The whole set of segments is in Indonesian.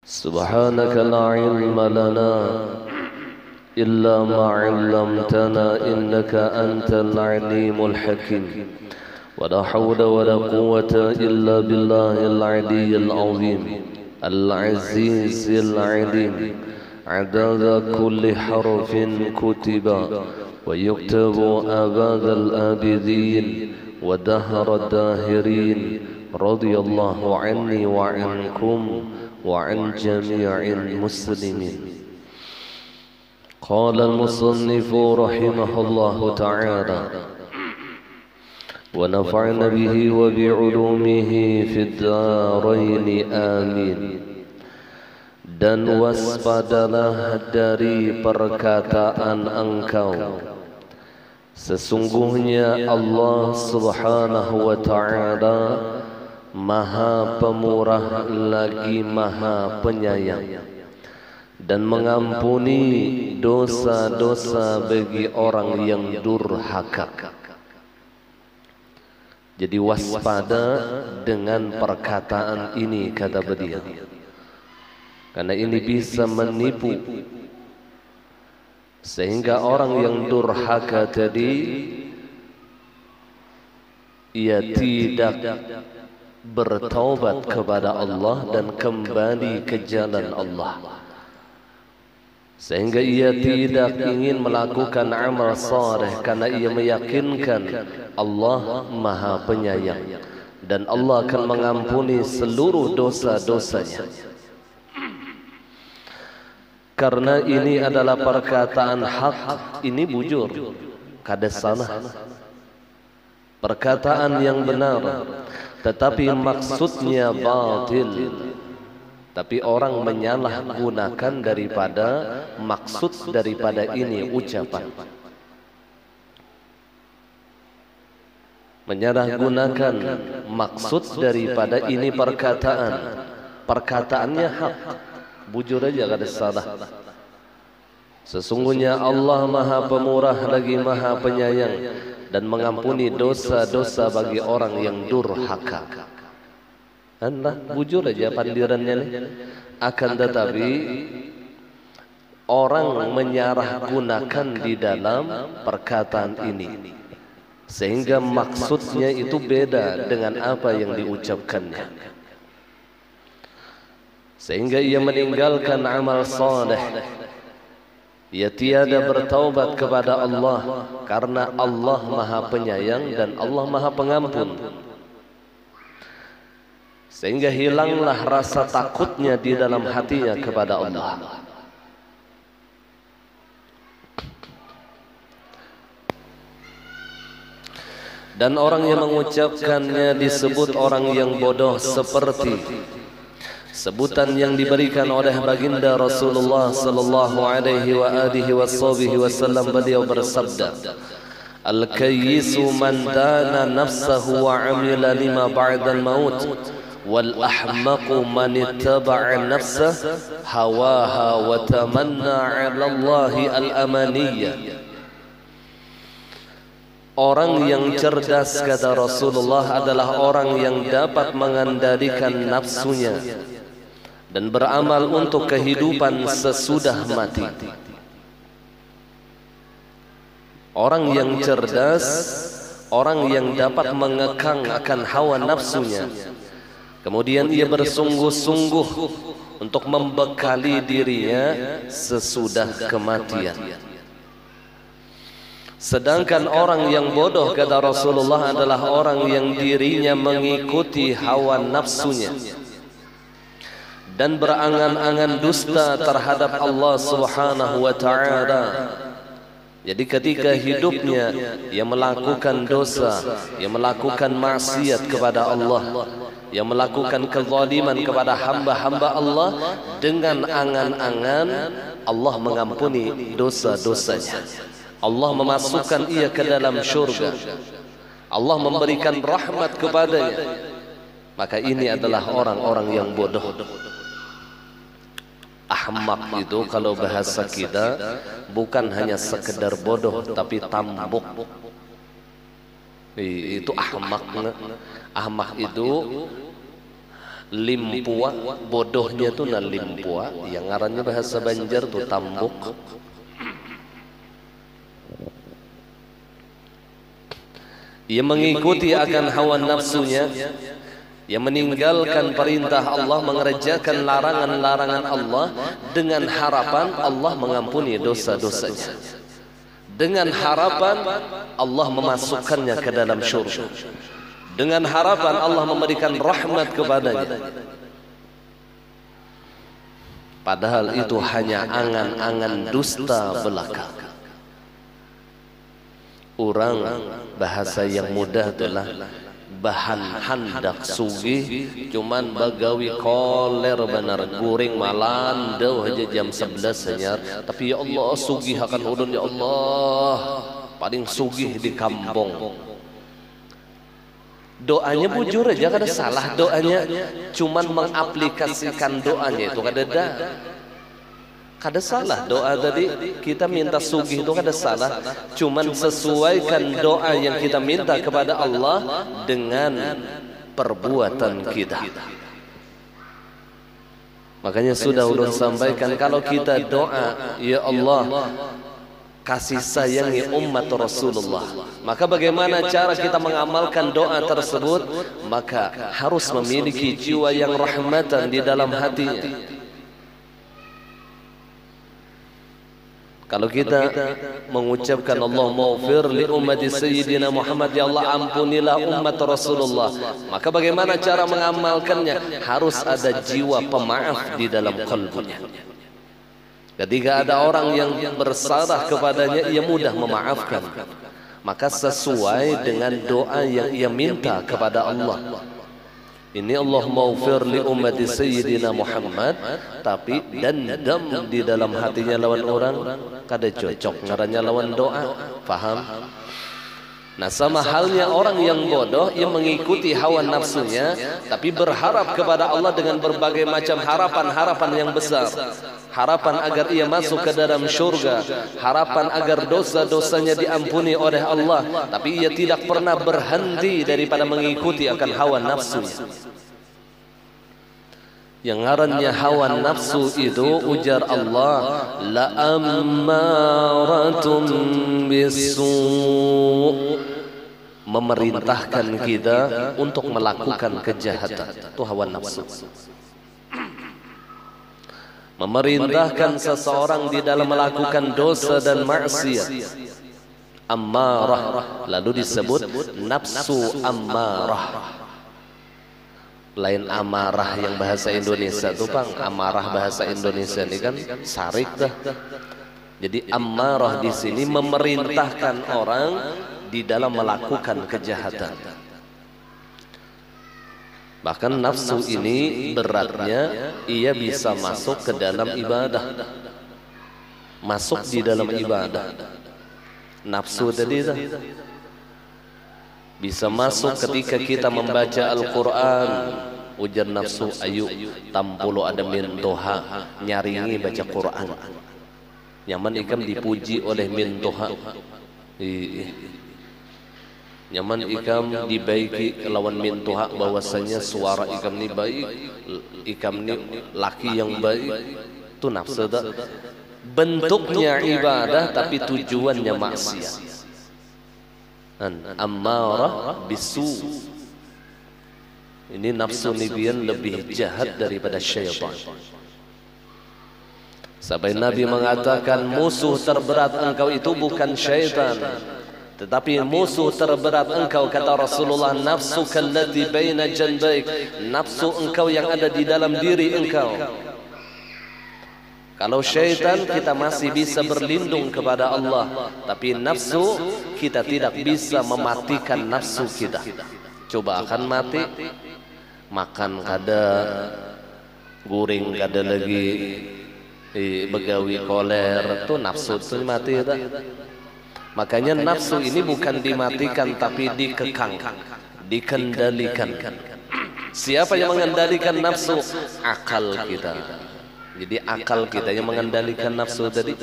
سبحانك لا علم لنا إلا ما علمتنا إنك أنت العليم الحكيم ولا حول ولا قوة إلا بالله العلي العظيم العزيز العليم عدد كل حرف كتب ويكتب أبد الآبدين ودهر الداهرين رضي الله عني وعنكم وعن جميع المسلمين. قال المصنف رحمه الله تعالى ونفعنا به وبعلومه في الدارين آمين. Dan waspadalah dari perkataan engkau, sesungguhnya Allah subhanahu wa ta'ala Maha Pemurah lagi Maha Penyayang, dan mengampuni dosa-dosa bagi orang yang durhaka. Jadi waspada dengan perkataan ini, kata beliau, karena ini bisa menipu, sehingga orang yang durhaka tadi ia tidak bertaubat kepada Allah dan kembali ke jalan Allah, sehingga ia tidak ingin melakukan amal saleh karena ia meyakinkan Allah Maha Penyayang dan Allah akan mengampuni seluruh dosa-dosanya. Karena ini adalah perkataan hak, ini bujur, kada salah, perkataan yang benar, tetapi maksudnya batil. Tapi orang menyalahgunakan daripada maksud daripada ini ucapan, menyalahgunakan maksud daripada ini perkataan. Perkataannya hak, bujur aja kada salah. Sesungguhnya Allah Maha Pemurah lagi Maha Penyayang dan mengampuni dosa-dosa bagi orang yang durhaka. Anda bujur aja pandirannya nih. Akan tetapi orang menyalahgunakan di dalam perkataan ini, sehingga maksudnya itu beda dengan apa yang diucapkannya, sehingga ia meninggalkan amal saleh. Ia tiada bertaubat kepada Allah karena Allah Maha Penyayang dan Allah Maha Pengampun, sehingga hilanglah rasa takutnya di dalam hatinya kepada Allah. Dan orang yang mengucapkannya disebut orang yang bodoh, seperti sebutan yang diberikan oleh baginda Rasulullah sallallahu alaihi wa alihi wasallam. Beliau bersabda, "Al-kayyisu man dana nafsahu wa amila lima ba'dal maut, wal ahmaqu man ittaba'a nafsahu hawaha wa tamanna 'ala Allahi al-amaniyya." Orang yang cerdas, kata Rasulullah, adalah orang yang dapat mengendalikan nafsunya dan beramal untuk kehidupan sesudah mati. Orang yang cerdas, orang yang dapat mengekang akan hawa nafsunya, kemudian ia bersungguh-sungguh untuk membekali dirinya sesudah kematian. Sedangkan orang yang bodoh, kata Rasulullah, adalah orang yang dirinya mengikuti hawa nafsunya dan berangan-angan dusta terhadap Allah subhanahu wa ta'ala. Jadi ketika hidupnya ia melakukan dosa, ia melakukan maksiat kepada Allah, ia melakukan kezaliman kepada hamba-hamba Allah, dengan angan-angan Allah mengampuni dosa-dosanya, Allah memasukkan ia ke dalam syurga, Allah memberikan rahmat kepadanya, maka ini adalah orang-orang yang bodoh. Ahmak itu kalau bahasa kita bukan hanya sekedar bodoh, tapi tambuk. Itu ahmak. Ahmak itu Limpua, bodohnya tuh na limpua, yang ngarannya bahasa Banjar tuh tambuk. Ia mengikuti akan hawa nafsunya, ia meninggalkan perintah Allah, mengerjakan larangan-larangan Allah dengan harapan Allah mengampuni dosa-dosanya, dengan harapan Allah memasukkannya ke dalam syurga, dengan harapan Allah memberikan rahmat kepadanya. Padahal itu hanya angan-angan dusta belaka. Orang bahasa yang mudah itulah bahan handak sugih, cuman bagawi koler benar guring malandau aja jam 11 senyar. Tapi ya Allah sugih akan ulun, ya Allah paling sugih di kampung. Doanya bujur aja kada salah doanya, cuman mengaplikasikan doanya itu kada salah. Doa tadi kita minta sugih itu kada salah, cuman sesuaikan doa yang kita minta kepada Allah dengan perbuatan kita. Makanya sudah ulun sampaikan, kalau kita doa ya Allah kasih sayangi umat Rasulullah, maka bagaimana cara kita mengamalkan doa tersebut? Maka harus memiliki jiwa yang rahmatan di dalam hatinya. Kalau kita mengucapkan Allah maghfir li ummati sayyidina Muhammad, ya Allah ampunilah umat Rasulullah, maka bagaimana cara mengamalkannya? Harus ada jiwa pemaaf di dalam qalbunya. Ketika ada orang yang bersalah kepadanya, ia mudah memaafkan, maka sesuai dengan doa yang ia minta kepada Allah. Ini Allah maghfir li ummati sayyidina Muhammad, tapi dendam di dalam hatinya lawan orang, kada cocok ngarannya lawan doa. Faham? Nah, sama halnya orang yang bodoh, ia mengikuti hawa nafsunya, tapi berharap kepada Allah dengan berbagai macam harapan-harapan yang besar. Harapan agar ia masuk ke dalam syurga, harapan agar dosa-dosanya diampuni oleh Allah, tapi ia tidak pernah berhenti daripada mengikuti akan hawa nafsunya. Yang ngarannya hawa nafsu itu, ujar Allah, la ammaratun bisu', memerintahkan kita untuk melakukan kejahatan. Itu hawa nafsu. Memerintahkan seseorang di dalam melakukan dosa dan maksiat. Ammarah, lalu disebut nafsu ammarah. Lain amarah yang bahasa Indonesia tuh Bang, amarah bahasa Indonesia ini kan sarik dah. Jadi ammarah di sini memerintahkan orang di dalam melakukan kejahatan. Bahkan nafsu ini beratnya, ia bisa masuk ke dalam ibadah, masuk di dalam ibadah. Nafsu tadi bisa masuk ketika kita membaca Al-Quran. Ujar nafsu, ayu tampulo ada mintoha, nyaringi baca Quran. Nyaman ikam dipuji oleh mintoha, nyaman ikam dibaiki lawan mintoha, bahwasanya suara ikam ni baik, ikam ni laki yang baik. Itu nafsu dah. Bentuknya ibadah tapi tujuannya maksiat. Ammarah bisu. Ini nafsu nibian lebih jahat daripada syaitan. Sampai Nabi mengatakan musuh terberat engkau itu bukan syaitan, tetapi musuh terberat engkau, kata Rasulullah, nafsu kallati baina janbaik, nafsu engkau yang ada di dalam diri engkau. Kalau syaitan kita masih bisa berlindung kepada Allah, tapi nafsu kita tidak bisa mematikan nafsu kita. Coba akan mati, makan kada, guring kada lagi, begawi koler, itu nafsu itu mati dah. Makanya nafsu ini bukan dimatikan tapi dikekang, dikendalikan. Siapa yang mengendalikan nafsu? Akal kita. Jadi akal kita yang mengendalikan nafsu tadi.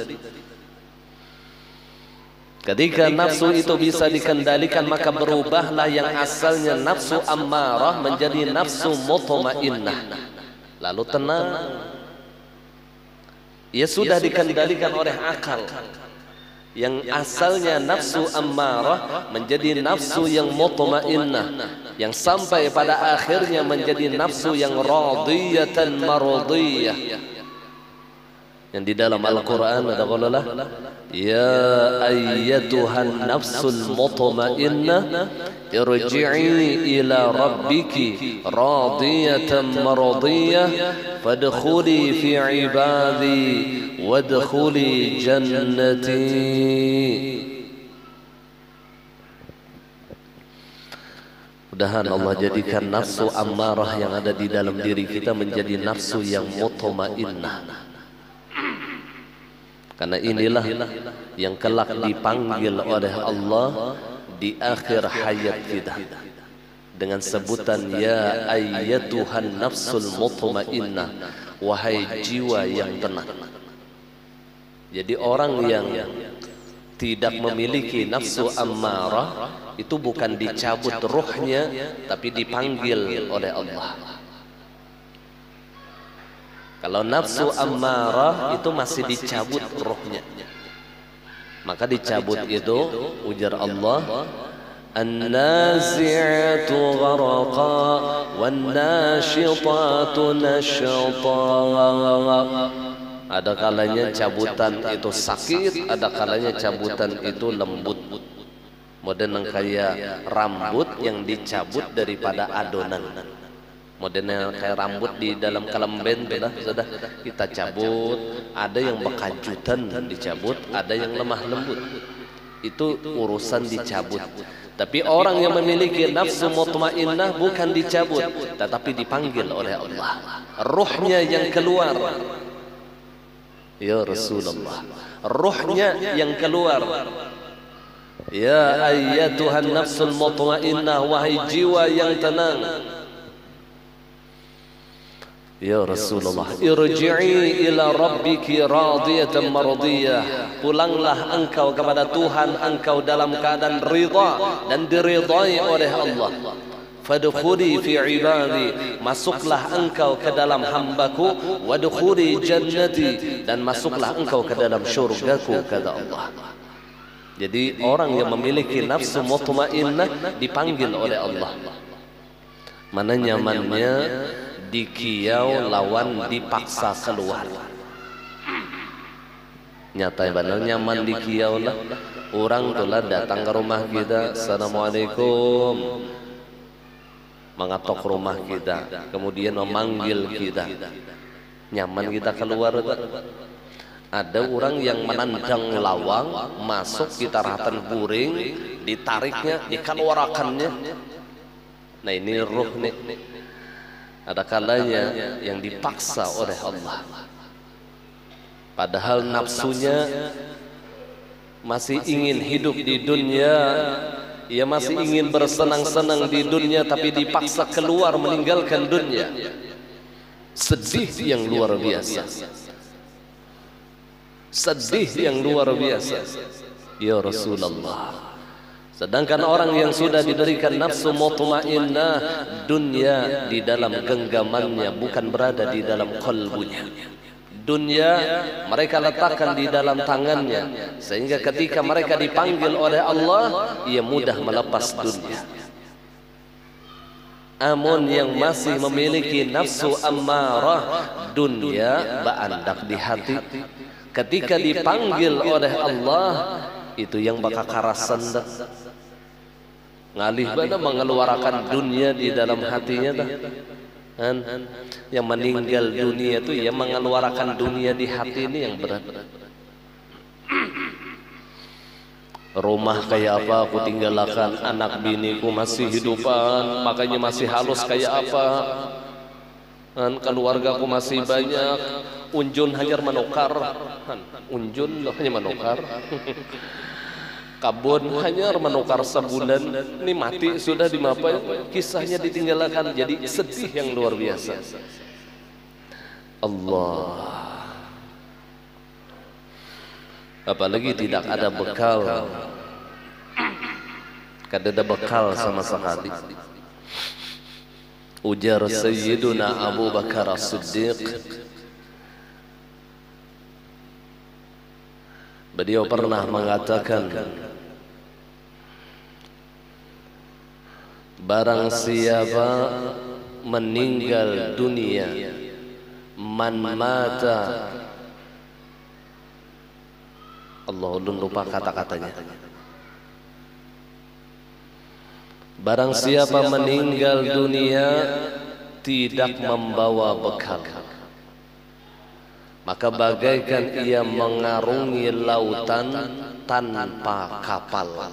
Ketika nafsu itu bisa dikendalikan, maka berubahlah yang asalnya nafsu ammarah menjadi nafsu mutmainnah. Lalu tenang. Ia sudah dikendalikan oleh akal. Yang asalnya nafsu ammarah menjadi nafsu yang mutmainnah, yang sampai pada akhirnya menjadi nafsu yang radiyatan mardiyah. Yang di dalam Al-Quran ada qaulah, ya ayyatuhan nafsul mutmainnah irji'i ila rabbiki radiyatan mardiyah fadkhuli fi ibadi wadkhuli jannati. Mudah-mudahan Allah jadikan nafsu ammarah yang ada di dalam diri kita menjadi nafsu yang mutmainnah. Karena inilah yang kelak dipanggil oleh Allah di akhir hayat kita dengan sebutan ya ayyatuhan nafsul mutmainnah, wahai jiwa yang tenang. Jadi orang yang tidak memiliki nafsu ammarah itu bukan dicabut ruhnya, tapi dipanggil oleh Allah. Kalau nafsu ammarah itu masih dicabut ruhnya, maka dicabut itu ujar Allah, an-nazi'atu gharqa wan-nashitatu nashta. Ada kalanya cabutan itu sakit, ada kalanya cabutan itu lembut. Modern kayak rambut yang dicabut daripada adonan. Modelnya kayak rambut di dalam kelemben, sudah kita cabut. Ada yang bekajutan dicabut, ada yang lemah lembut. Itu urusan dicabut. Tapi orang yang memiliki nafsu mutmainnah bukan dicabut, tetapi dipanggil oleh Allah. Ruhnya yang keluar. Ya Rasulullah, ruhnya yang keluar. Ya ayyatuhan nafsul mutmainnah, wahai jiwa yang tenang. Ya Rasulullah, irji'i ila rabbiki radiyatan mardiyah. Pulanglah engkau kepada Tuhan engkau dalam keadaan ridha dan diridai oleh Allah. Fadkhuli fi ibadi, masuklah engkau ke dalam hambaku. Wadkhuli jannati, dan masuklah engkau ke dalam syurgaku, kata Allah. Jadi orang yang memiliki nafsu mutmainnah dipanggil oleh Allah. Mana nyamannya dikiau lawan dipaksa keluar. Nyata benar nyaman dikiau lah. Orang tulah datang ke rumah kita, assalamualaikum, mengatok rumah kita, kemudian memanggil kita, nyaman kita keluar. Ada orang yang menandang lawang, masuk kita ratan buring, ditariknya, dikeluarkannya. Nah ini ruh nih. Ada kalanya yang dipaksa oleh Allah, padahal nafsunya masih ingin hidup di dunia, ia masih ingin bersenang-senang di dunia, tapi dipaksa keluar meninggalkan dunia. Sedih yang luar biasa, sedih yang luar biasa. Ya Rasulullah, sedangkan orang yang sudah diberikan nafsu mutmainnah, dunia di dalam genggamannya, bukan berada di dalam qalbunya. Dunia mereka letakkan di dalam tangannya, sehingga ketika mereka dipanggil oleh Allah, ia mudah melepas dunia. Amun yang masih memiliki nafsu ammarah, dunia baandak di hati. Ketika dipanggil oleh Allah, itu yang bakal karasan dah. Ngalih bana mengeluarkan dunia di dalam hatinya dah. Kan? Yang meninggal dunia itu yang mengeluarkan dunia di hati ini yang berat. Rumah kayak apa aku tinggalkan, anak biniku masih hidupan, makanya masih halus kayak apa. Kan keluarga aku masih banyak, unjun hanya menukar. Unjun loh hanya menukar. Kabun hanya menukar sebulan, ini mati sudah dimapai, kisahnya ditinggalkan. Jadi sedih yang luar biasa. Allah, apalagi tidak ada bekal kadada bekal sama sekali. Ujar Sayyiduna Abu Bakar As-Siddiq, beliau pernah mengatakan, barang siapa meninggal dunia, man mata, Allah ulun lupa kata-katanya, barang siapa meninggal dunia tidak membawa bekal, maka bagaikan ia mengarungi lautan tanpa kapal.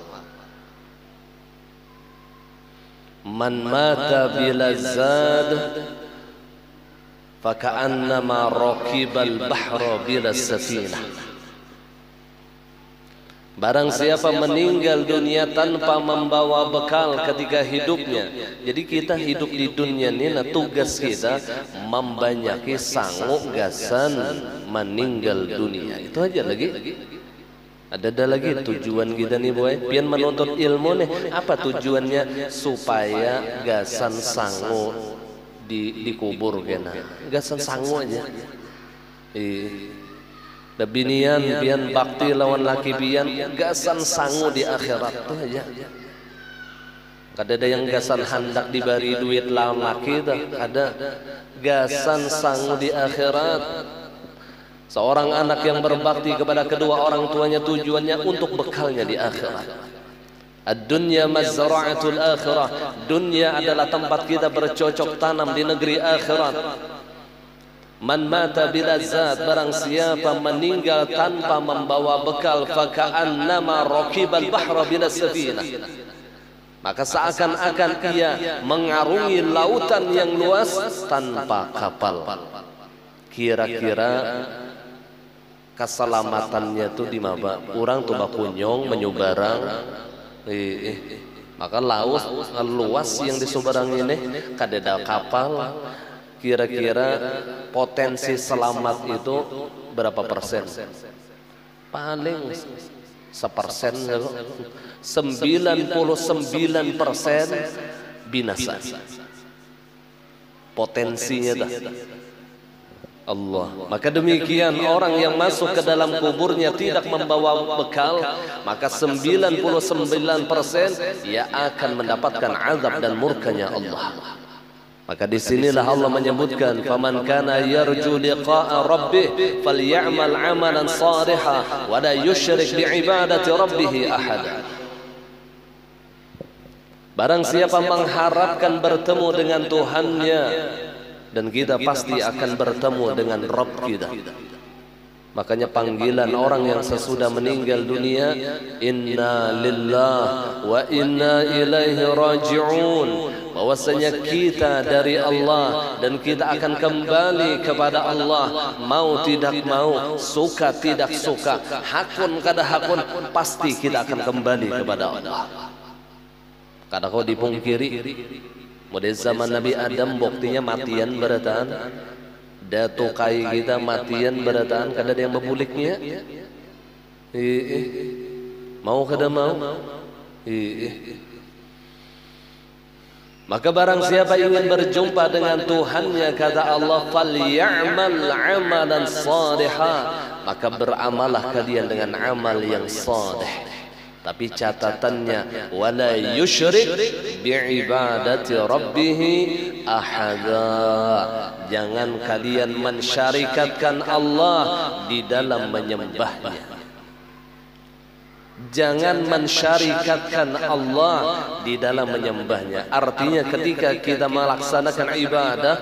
Man mata bila zad faka'annama raqibal bahra bila safinah. Barang siapa meninggal dunia tanpa membawa bekal ketika hidupnya. Jadi kita hidup di dunia ini, nah tugas kita membanyaki sanggup gasan meninggal dunia. Itu aja lagi. Ada lagi tujuan kita nih boy, pian menuntut ilmu nih. Apa tujuannya? Supaya gasan sangu dikubur kena. Gasan sangu aja. Binian pian bakti lawan laki pian, gasan sangu di akhirat tuh aja. Kadada yang gasan hendak diberi duit lawan laki tuh, ada gasan sangu di akhirat. Seorang anak yang berbakti kepada kedua orang tuanya tujuannya untuk bekalnya di akhirat. Ad-dunya mazra'atul akhirah. Dunia adalah tempat kita bercocok tanam di negeri akhirat. Man mata bila zat, barang siapa meninggal tanpa membawa bekal, faka'annama raqibal bahra bila safinah, maka seakan-akan ia mengarungi lautan yang luas tanpa kapal. Kira-kira keselamatannya tuh di mana? Orang tuh bakunyong menyubarang, maka laut luas yang di Sumbarang ini kadeda kapal. Kira-kira potensi selamat itu berapa persen? Paling 1%, 99% binasa. Potensinya dah. Allah. Maka demikian orang yang masuk ke dalam kuburnya tidak membawa bekal, maka 99% ia akan mendapatkan azab dan murkanya Allah. Maka disinilah Allah menyebutkan, faman kana yarju liqa'a rabbih falyamal 'amalan shalihan wa la yusyrik bi'ibadati rabbih ahada. Barang siapa mengharapkan bertemu dengan Tuhannya, dan kita pasti akan bertemu dengan Rabb kita. Makanya panggilan orang yang sesudah meninggal dunia, inna lillahi wa inna ilaihi raji'un, bahwasanya kita dari Allah dan kita akan kembali kepada Allah, mau tidak mau, suka tidak suka, hakun kada hakun, pasti kita akan kembali kepada Allah. Kada kau dipungkiri, model zaman Nabi Adam buktinya matian berataan, datu kai kita matian berataan, kada ada yang bebuliknya. Mau kada mau. Maka barang siapa ingin berjumpa dengan Tuhannya, kata Allah, falyamal 'amalan shalihan, maka beramalah kalian dengan amal yang saleh. Tapi catatannya, wala yusyrik bi'ibadati rabbih ahada, jangan kalian mensyarikatkan Allah di dalam menyembahnya. Jangan mensyarikatkan Allah di dalam menyembahnya. Artinya ketika kita melaksanakan ibadah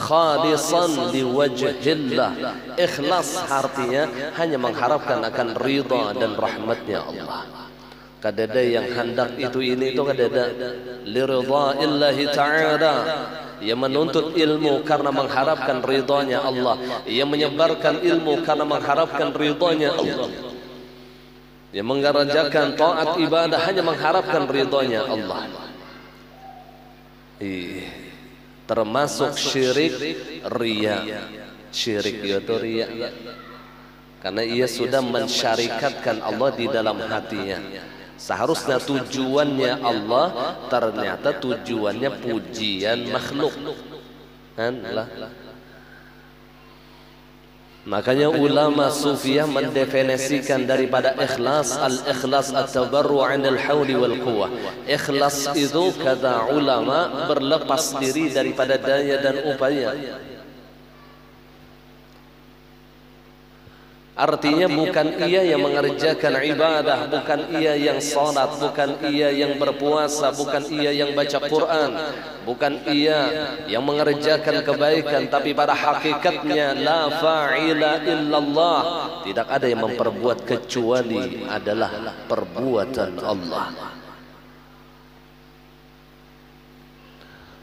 khalisan liwajhillah, ikhlas artinya hanya mengharapkan akan ridha dan rahmatnya Allah. Kadada yang hendak ini kadada liridha illahi ta'ala, ia menuntut ilmu karena mengharapkan ridhanya Allah, ia menyebarkan ilmu karena mengharapkan ridhanya Allah, ia mengerjakan taat ibadah hanya mengharapkan ridhanya Allah. Termasuk syirik riya. Syirik itu riya, karena ia sudah mensyarikatkan Allah di dalam hatinya. Seharusnya tujuannya Allah, ternyata tujuannya pujian makhluk. Kan? Makanya ulama sufiyah mendefinisikan daripada ikhlas, al-ikhlas at-tabarru' 'anil hauli wal quwwah. Ikhlas itu kata ulama berlepas diri daripada daya dan upaya. Artinya bukan ia yang mengerjakan ibadah, bukan ia yang salat, bukan ia yang berpuasa, bukan ia yang baca Quran, bukan ia yang mengerjakan kebaikan, tapi pada hakikatnya la fa'ila illallah. Tidak ada yang memperbuat kecuali adalah perbuatan Allah.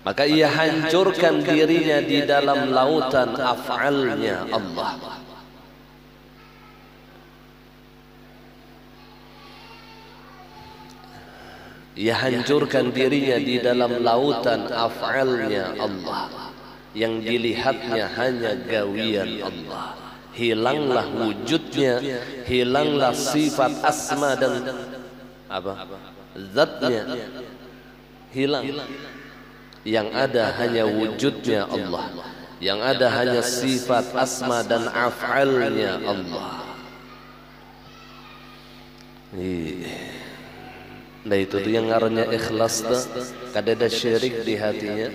Maka ia hancurkan dirinya di dalam lautan af'alnya Allah. Ia hancurkan dirinya di dalam lautan af'alnya Allah, yang dilihatnya hanya gawian Allah. Hilanglah wujudnya, hilanglah sifat asma dan zatnya, hilang. Yang ada hanya wujudnya Allah, yang ada hanya sifat asma dan af'alnya Allah. Nah itu tuh yang ngarannya ikhlas tuh, kadada syirik di hatinya.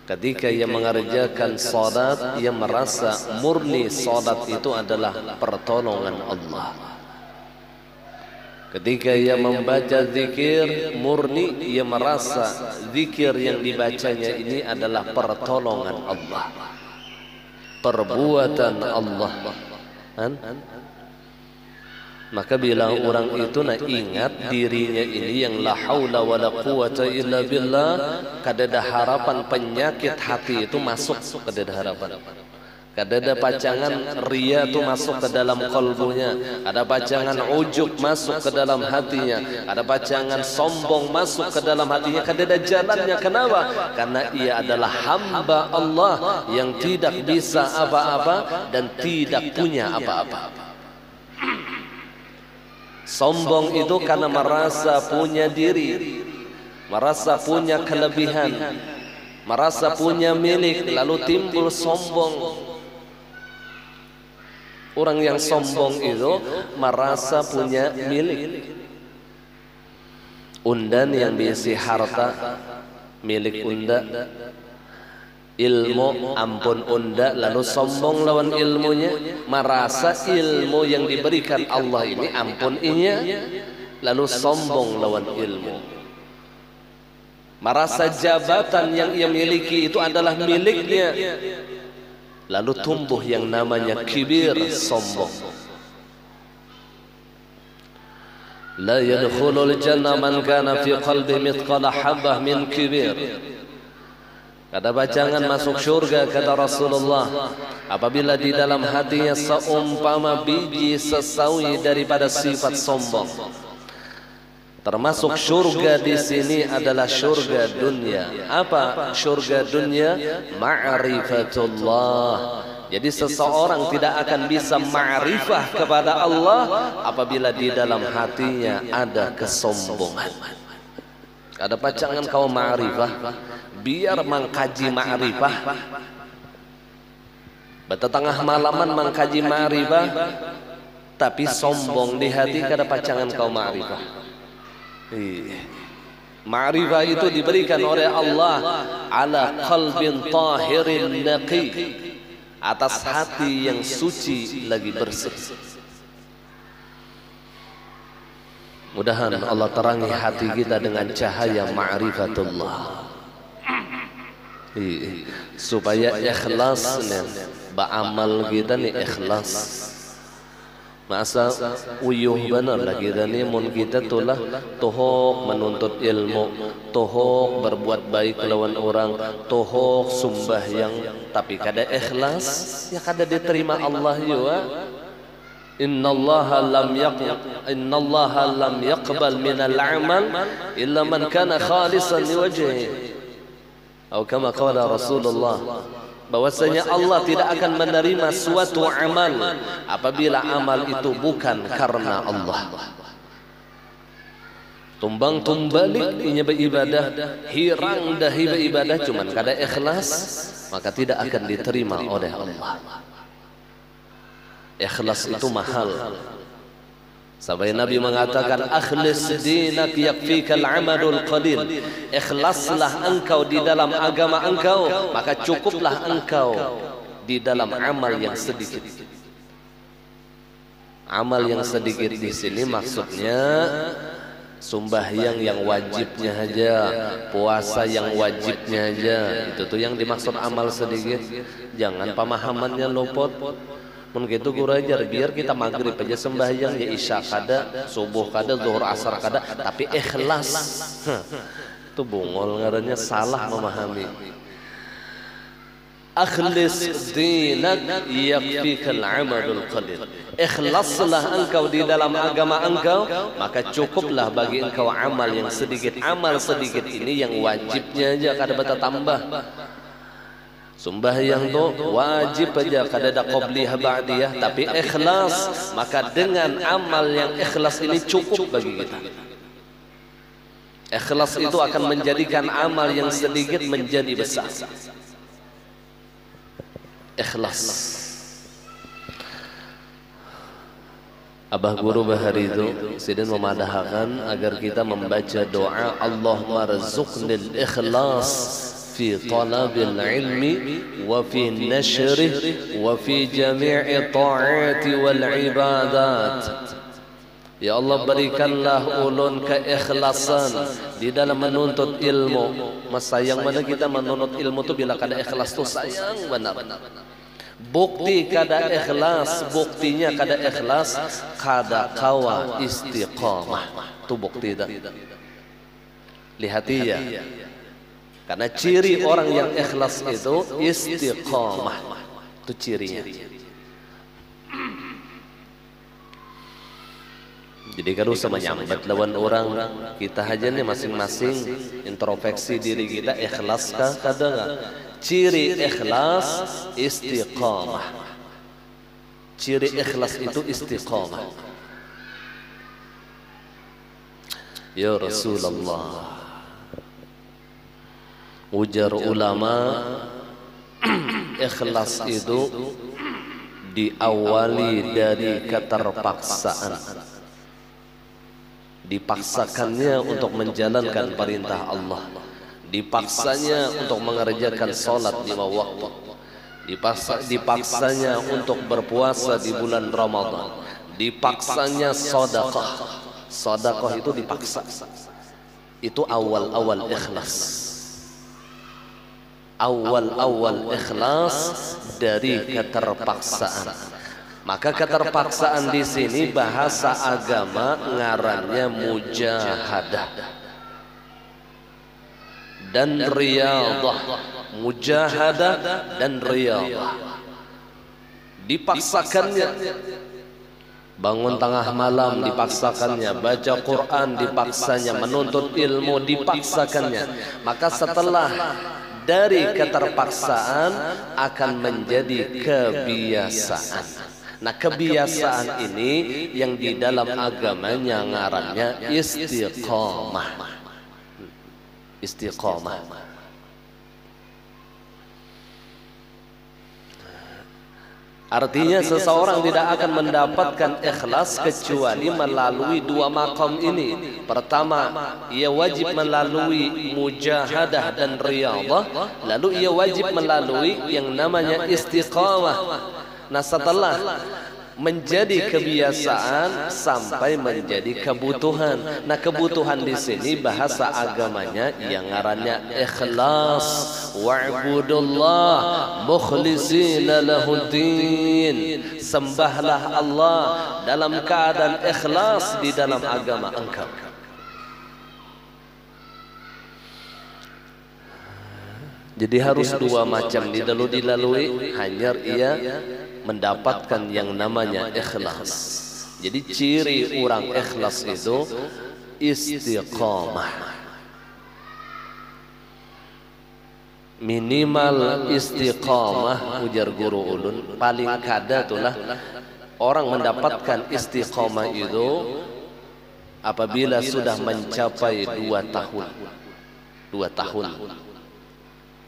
Ketika ia mengerjakan salat, ia merasa murni salat itu adalah pertolongan Allah. Ketika ia membaca zikir, murni ia merasa zikir yang dibacanya ini adalah pertolongan Allah, perbuatan Allah. Maka bila orang itu nak ingat dirinya ini yang la haula wala quwata illa billah, kadada harapan penyakit hati itu masuk, kadada harapan. Kadada pacangan ria itu masuk ke dalam kalbunya, ada pacangan ujub masuk ke dalam hatinya, ada pacangan sombong masuk ke dalam hatinya, kadada jalannya. Kenapa? Karena ia adalah hamba Allah yang tidak bisa apa-apa dan tidak punya apa-apa. Sombong itu karena merasa punya diri, merasa punya kelebihan, merasa punya milik, lalu timbul sombong. Orang yang sombong itu merasa punya milik. Undan yang diisi harta milik unda, ilmu ampun unda, lalu sombong lawan ilmunya, merasa ilmu yang diberikan Allah ini ampun inya, lalu sombong lawan ilmu. Merasa jabatan yang ia miliki itu adalah miliknya, lalu tumbuh yang namanya kibir, sombong. La yadkhulul jannah man kana fi qalbi mithqala habbah min kibir. Kata bacangan masuk syurga, kata Rasulullah, apabila di dalam hatinya seumpama biji sesawi daripada sifat sombong. Termasuk syurga di sini adalah syurga dunia. Apa syurga dunia? Ma'rifatullah. Jadi seseorang tidak akan bisa ma'rifah kepada Allah apabila di dalam hatinya ada kesombongan. Ada pacangan kau ma'rifah, biar mengkaji ma'rifah, bertetengah malaman mengkaji ma'rifah, tapi sombong di hati kada pacangan kau ma'rifah. Ma'rifah itu diberikan oleh Allah ala qalbin tahirin naqi, atas hati yang suci lagi bersih. Mudahan Allah terangi hati kita dengan cahaya ma'rifatullah, supaya ikhlas nih, ba'amal kita nih ikhlas. Masa uyuh benar lah kita nih, mun kita tulah tohok menuntut ilmu, tohok berbuat baik lawan orang, tohok sumbahyang, tapi kada ikhlas, ya kada diterima Allah juga. Innallaha lam yaqbal minal amal illa man kana khalisan liwajhihi, atau kama qala Rasulullah, bahwasanya Allah tidak akan menerima suatu amal apabila amal itu bukan karena Allah. tumbang tumbalik inya beribadah, hirang dah ibadah cuman kada ikhlas, maka tidak akan diterima oleh Allah. Ikhlas itu mahal. Sampai Nabi mengatakan, akhlis dinak yakfikal amalul qalil. Ikhlaslah engkau di dalam agama engkau, maka cukuplah engkau di dalam amal yang sedikit. Amal yang sedikit di sini maksudnya sembahyang yang wajibnya aja, puasa yang wajibnya aja. Itu tuh yang dimaksud amal sedikit. Jangan pemahamannya luput. Begitu guru ajar, biar kita maghrib aja sembahyang, ya isya kada, subuh kada, zuhur asar kada, tapi ikhlas. Itu bungol ngarannya, salah memahami. Akhlis dinak yakfikal amalul qalil. Ikhlaslah engkau di dalam agama engkau, maka cukuplah bagi engkau amal yang sedikit. Amal sedikit ini yang wajibnya aja, kada bata tambah. Sembahyang tu wajib aja, kada ada qabliyah ba'diyah, tapi ikhlas, maka dengan amal yang ikhlas ini cukup bagi kita. Ikhlas itu akan menjadikan amal yang sedikit menjadi besar. Ikhlas. Abah guru bahari itu sedang memadahkan agar kita membaca doa Allahumma rzuqnil ikhlas في طلب العلم وفي نشره وفي جميع الطاعات والعبادات. Ya Allah, berikanlah ulun keikhlasan di dalam menuntut ilmu. Mas sayang mana kita menuntut ilmu tu bila kada ikhlas tu sayang benar. Bukti kada ikhlas, buktinya kada ikhlas, kada kawa istiqamah. Tu bukti dah. Lihati ya. Karena ciri orang yang ikhlas itu istiqamah. Itu cirinya. Jadi kalau usah menyambat lawan orang, kita aja nih masing-masing introspeksi diri kita, ikhlaskah kada enggak? Ciri ikhlas istiqamah. Ciri ikhlas itu istiqamah. Ya Rasulullah, ujar ulama, ikhlas itu diawali dari keterpaksaan. Dipaksakannya untuk menjalankan perintah Allah, dipaksanya untuk mengerjakan salat 5 waktu, dipaksanya untuk berpuasa di bulan Ramadan, dipaksanya sedekah. Sedekah itu dipaksa. Itu awal-awal ikhlas. Awal-awal ikhlas dari keterpaksaan. Maka keterpaksaan di sini bahasa agama ngarannya mujahadah dan riyadhah. Mujahadah dan riyadhah. Dipaksakannya. Bangun tengah malam dipaksakannya, baca Quran dipaksanya, menuntut ilmu dipaksakannya. Maka setelah dari keterpaksaan akan menjadi kebiasaan. Nah, kebiasaan ini yang di dalam agamanya ngarannya istiqamah. Istiqamah. Artinya seseorang tidak akan mendapatkan ikhlas kecuali melalui 2 maqam ini. Pertama, ia wajib melalui mujahadah dan riyadhah, lalu ia wajib melalui yang namanya istiqamah. Nah, setelah menjadi kebiasaan sampai menjadi kebutuhan. Nah, kebutuhan di sini bahasa agamanya yang ngarannya ikhlas. Wa'budullah mukhlishina lahuddin. Sembahlah Allah dalam keadaan ikhlas di dalam agama engkau. Jadi harus 2 macam dilalui hanya ia mendapatkan yang namanya ikhlas. Jadi ciri orang ikhlas itu istiqamah. Minimal istiqamah, ujar guru ulun, paling kada itulah orang mendapatkan istiqamah itu apabila sudah mencapai 2 tahun. 2 tahun.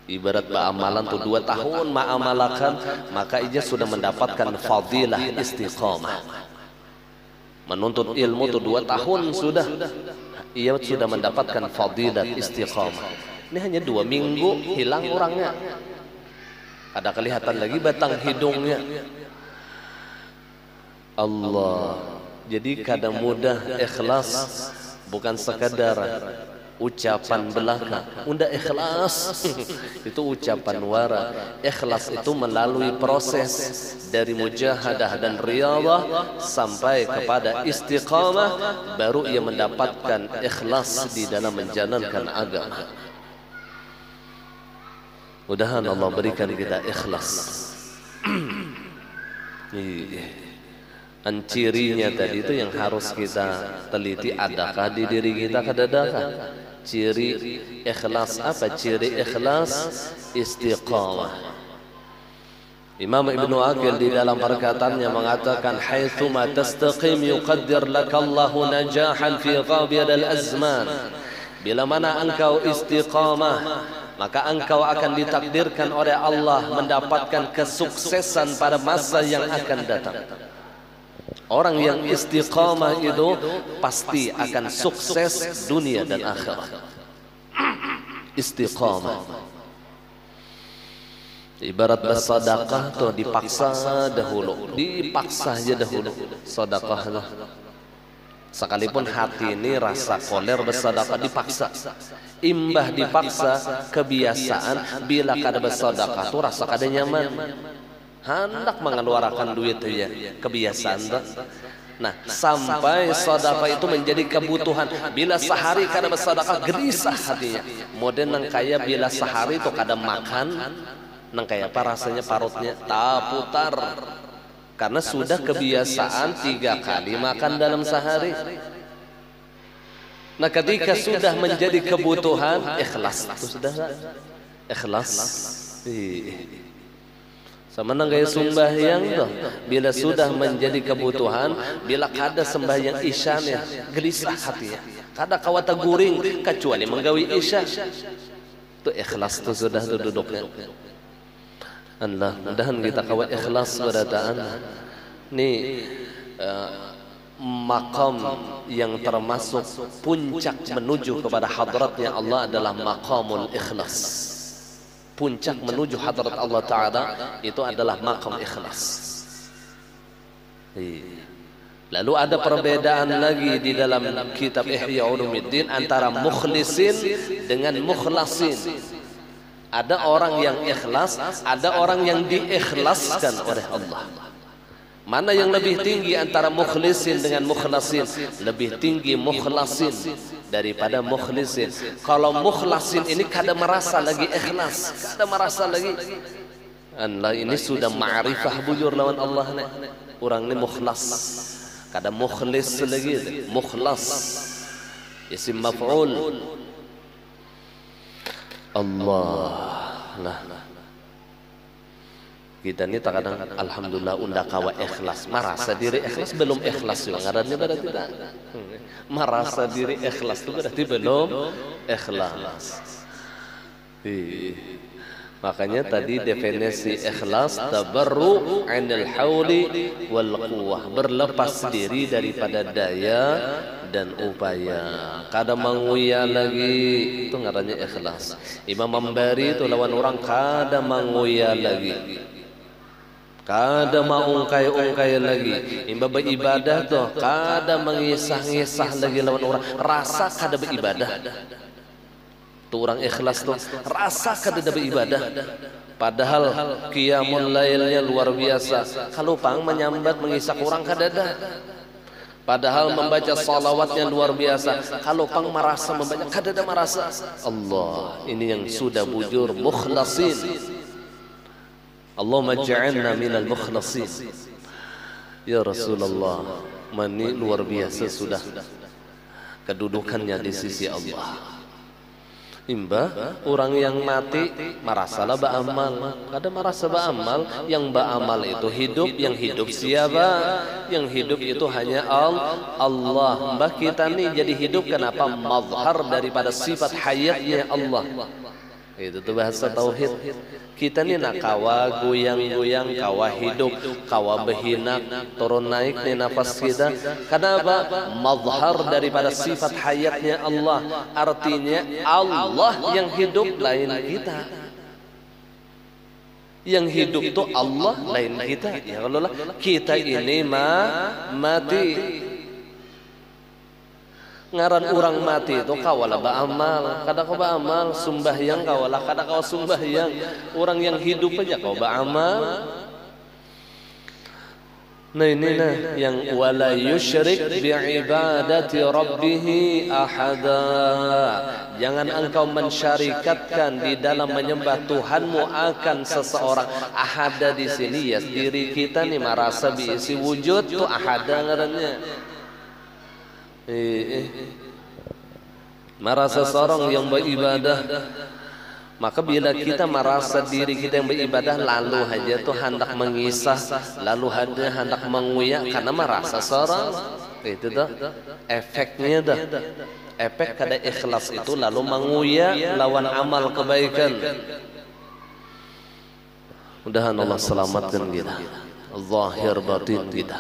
Ibarat amalan tuh 2 tahun ma'amalakan, maka ia sudah mendapatkan fadilah istiqamah. Menuntut ilmu tuh 2 tahun sudah, ia sudah mendapatkan fadilah istiqamah. Ini hanya 2 minggu hilang orangnya. Ada kelihatan lagi batang hidungnya. Allah. Jadi kadang mudah ikhlas bukan sekadar ucapan belaka. Unda ikhlas itu ucapan wara. Ikhlas itu melalui proses dari mujahadah dan riyadhah sampai kepada istiqamah, baru ia mendapatkan ikhlas di dalam menjalankan agama. Mudah-mudahan Allah berikan kita ikhlas. Cirinya tadi itu yang harus kita teliti, adakah di diri kita kadadakah ciri ikhlas? Apa ciri ikhlas? Istiqamah. Imam Ibnu Aqil di dalam perkataannya mengatakan, haitsuma tastaqim yuqaddir lakallahu najahan fi ghabir al-azman. Bila mana engkau istiqamah, maka engkau akan ditakdirkan oleh Allah mendapatkan kesuksesan pada masa yang akan datang. Orang yang istiqamah itu pasti akan sukses dunia dan akhirat. Istiqamah. Ibarat bersedekah tuh dipaksa dahulu, dipaksa aja dahulu sedekah. Sekalipun hati ini rasa koler bersedekah dipaksa. Imbah dipaksa kebiasaan, bila kada bersedekah tuh rasa kada nyaman. Hendak mengeluarkan duit ya, kebiasaan tuh. Nah, sampai sedekah itu menjadi kebutuhan. Bila sehari kada bersedekah gelisah hatinya. Modern nang kaya bila sehari itu kada makan, nang kaya apa rasanya parutnya tak putar. Karena sudah kebiasaan 3 kali makan dalam sehari. Nah, ketika sudah menjadi kebutuhan, ikhlas itu sudah ikhlas. Sama nang gaya sembahyang tuh, bila sudah menjadi kebutuhan, bila kada sembahyang isyanya gelisah hatinya, kada kawata guring kecuali menggawi isya. Itu ikhlas tuh sudah tuh duduknya. Allah mudahan kita kawat ikhlas berataan. Ini maqam yang termasuk puncak menuju kepada hadratnya Allah adalah maqamul ikhlas. Puncak menuju hadrat Allah Ta'ala itu adalah maqam ikhlas. Lalu ada perbedaan lagi di dalam kitab Ihya Ulumuddin antara mukhlisin dengan mukhlasin. Ada orang yang ikhlas, ada orang yang diikhlaskan oleh Allah. Mana yang lebih tinggi antara mukhlisin dengan mukhlasin? Lebih tinggi mukhlasin daripada mukhlisin. Kalau mukhlasin ini kada merasa lagi ikhlas, kada merasa lagi. Allah ini sudah ma'rifah bujur lawan Allah nih. Orang ini mukhlas, kada mukhlis lagi. Mukhlas isim maf'ul. Allah lah. Kita ini terkadang alhamdulillah unda kawa ikhlas, merasa diri ikhlas belum ikhlas juga ngarannya berarti tak. Merasa diri ikhlas itu berarti belum ikhlas. Makanya tadi definisi ikhlas tabarru 'anil hauli wal quwwah, berlepas diri daripada daya dan upaya. Kada menguya lagi, itu ngarannya ikhlas. Imam Mambari itu lawan orang kada menguya lagi. Kada mengungkai-ungkai lagi. Imba beribadah tuh kada mengisah-ngisah lagi lawan orang. Rasa kada beribadah. Tuh orang ikhlas tuh rasa kada beribadah. Padahal qiyamul lailnya luar biasa. Kalau pang menyambat mengisah orang kada ada. Padahal membaca salawatnya luar biasa. Kalau pang merasa membaca kada ada merasa. Allah, ini yang sudah bujur mukhlasin. Allahumma ja'alna minal mukhlasin. Ya Rasulullah, mani luar biasa sudah kedudukannya di sisi Allah. Imba orang yang mati marasalah ba'amal. Kada marasa ba'amal. Yang ba'amal itu hidup. Yang hidup siapa? Yang hidup itu hanya Allah. Mbah kita nih jadi hidup kenapa? Mazhar daripada sifat hayatnya Allah. Itu tuh bahasa tauhid. Kita nih nak kawa goyang-goyang, kawa hidup, kawa behinak, turun naik nih nafas kita. Kenapa? Mazhar daripada sifat hayatnya Allah. Artinya Allah yang hidup lain kita. Yang hidup itu Allah lain kita. Ya Allah, kita ini mati. Ngaran orang mati itu kawalah ba'amal. Kada kau ba'amal sumbahyang kawalah, kada kau sumbahyang. Orang yang hidup aja kau ba'amal. Nah ini yang wala yusyrik bi'ibadati rabbih ahada. Jangan engkau mensyarikatkan di dalam menyembah Tuhanmu akan seseorang. Ahada di sini ya diri kita nih merasa biisi wujud tuh ahada ngarannya. Merasa seorang yang beribadah, maka bila kita merasa diri kita yang beribadah lalu saja tuh hendak mengisah, lalu hendak menguyak karena merasa seorang. Itu dah efeknya dah. Efek kada ikhlas itu lalu menguyak lawan amal kebaikan. Mudah-mudahan Allah selamatkan kita, zahir batin kita,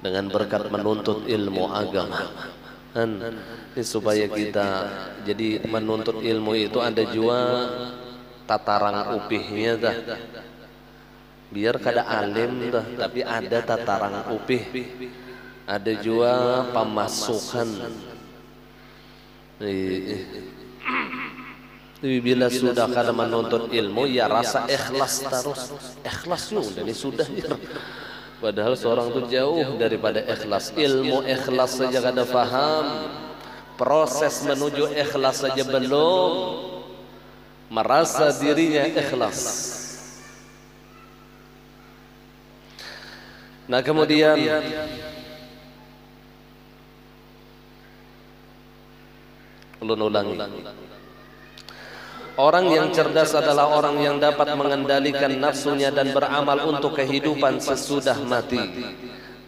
dengan berkat menuntut ilmu agama. Ini supaya kita jadi menuntut ilmu itu ada juga tataran upihnya dah. Biar kada alim dah, tapi ada tataran upih. Ada juga pemasukan. Bila sudah kada menuntut ilmu ya rasa ikhlas terus. Ikhlas juga ini sudah. Padahal seorang itu jauh daripada ikhlas. Ilmu ikhlas saja kada faham. Proses menuju ikhlas saja belum. Merasa dirinya ikhlas. Nah kemudian ulun ulangi. Orang yang cerdas adalah orang yang dapat mengendalikan nafsunya dan beramal untuk kehidupan sesudah mati.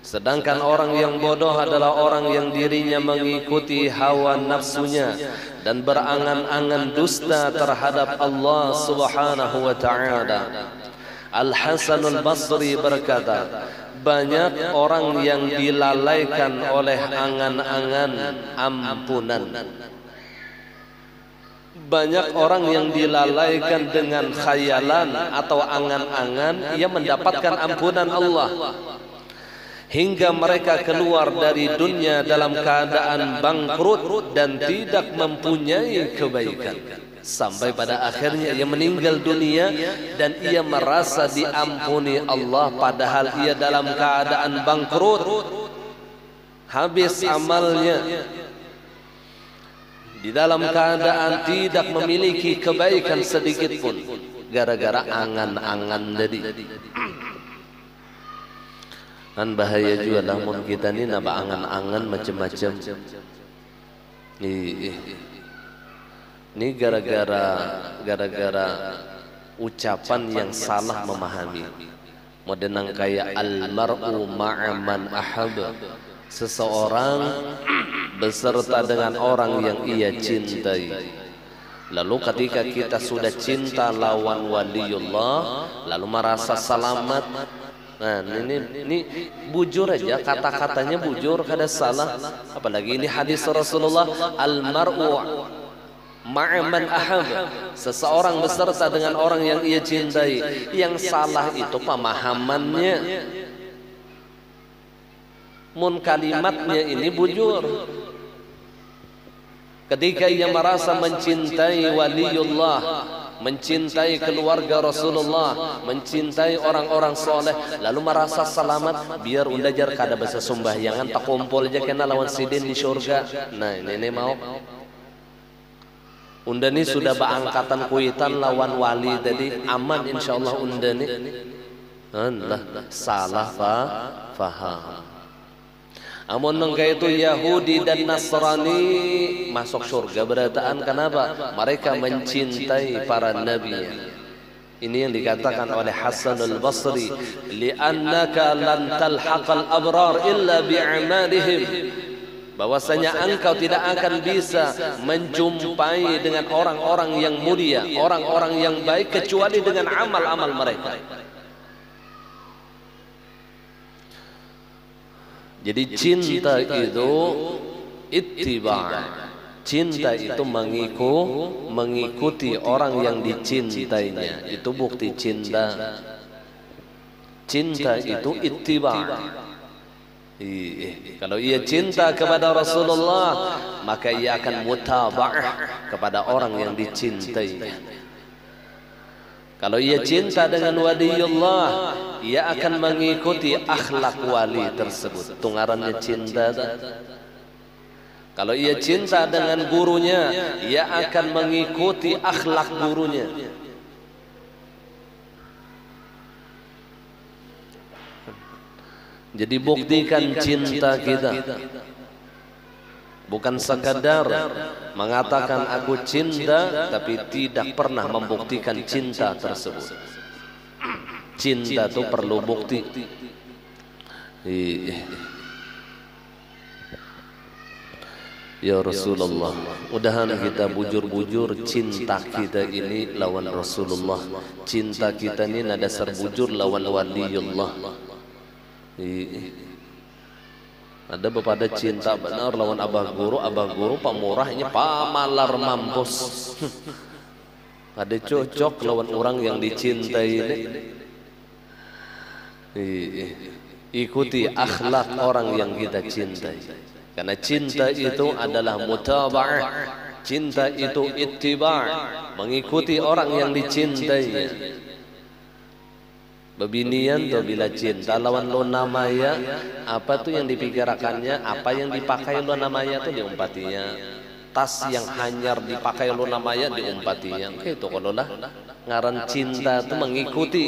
Sedangkan orang yang bodoh adalah orang yang dirinya mengikuti hawa nafsunya dan berangan-angan dusta terhadap Allah Subhanahu wa ta'ala. Al-Hasanul Basri berkata, banyak orang yang dilalaikan oleh angan-angan ampunan. Banyak orang yang dilalaikan dengan khayalan atau angan-angan ia mendapatkan ampunan Allah, hingga mereka keluar dari dunia dalam keadaan bangkrut dan tidak mempunyai kebaikan, sampai pada akhirnya ia meninggal dunia dan ia merasa diampuni Allah padahal ia dalam keadaan bangkrut, habis amalnya, di dalam keadaan tidak memiliki kebaikan sedikit pun gara-gara angan-angan tadi. Kan bahaya juga namun kita ni naba angan-angan macam-macam. Ini gara-gara ucapan yang salah memahami. Modenang kayak al-mar'u ma'aman ahab. Seseorang beserta dengan orang yang ia cintai. Lalu ketika kita sudah cinta lawan waliullah, lalu merasa selamat. Nah ini bujur aja, kata-katanya bujur, kada salah. Apalagi ini hadis Rasulullah, al-mar'u ma'aman ahab. Seseorang beserta dengan orang yang ia cintai. Yang salah itu pemahamannya. Mun kalimatnya ini bujur. Ketika ia merasa mencintai waliullah, mencintai keluarga Rasulullah, mencintai orang-orang soleh, lalu merasa selamat, biar unda jar kada basa sumbahyangan tak kumpul aja kena lawan sidin di surga. Nah ini mau unda ni sudah baangkatan kuitan lawan wali tadi aman insyaallah unda ni. Allah salah faham. Amun nengka itu Yahudi dan Nasrani masuk surga berataan. Kenapa? Mereka mencintai para nabi. Ini yang dikatakan oleh Hasan al-Basri, li'annaka lan talhaqal abrar illa bi'amalihim, bahwasanya engkau tidak akan bisa menjumpai dengan orang-orang yang mulia, orang-orang yang baik kecuali dengan amal-amal mereka. Jadi cinta itu ittiba'. Cinta itu mengikuti orang yang dicintainya. Itu bukti cinta. Cinta itu ittiba'. Kalau ia cinta kepada Rasulullah, maka ia akan mutaba'ah kepada orang yang dicintainya. Kalau ia cinta dengan waliullah, ia akan mengikuti akhlak wali tersebut. Tungarannya cinta. Kalau ia cinta dengan gurunya, ia akan mengikuti akhlak gurunya. Jadi buktikan cinta kita. Bukan sekadar mengatakan aku cinta, tapi tidak pernah membuktikan cinta tersebut. Cinta itu perlu bukti. Ya Rasulullah, mudahan kita bujur-bujur cinta kita ini lawan Rasulullah. Cinta kita ini nada serbujur lawan waliullah. Ada bepada cinta benar lawan abah guru pamurahnya pamalar mampus. Ada cocok lawan orang yang dicintai ini. Ikuti akhlak orang yang kita cintai. Karena cinta itu adalah mutaba'ah. Cinta itu ittiba', mengikuti orang yang dicintainya. Bebinian tuh bila cinta lawan lo namanya, apa tuh yang dipikirkannya, apa yang dipakai lo namanya tuh diumpatinya. Tas yang hanyar dipakai lo namanya diumpatinya. Itu kalau lah ngaran cinta itu mengikuti.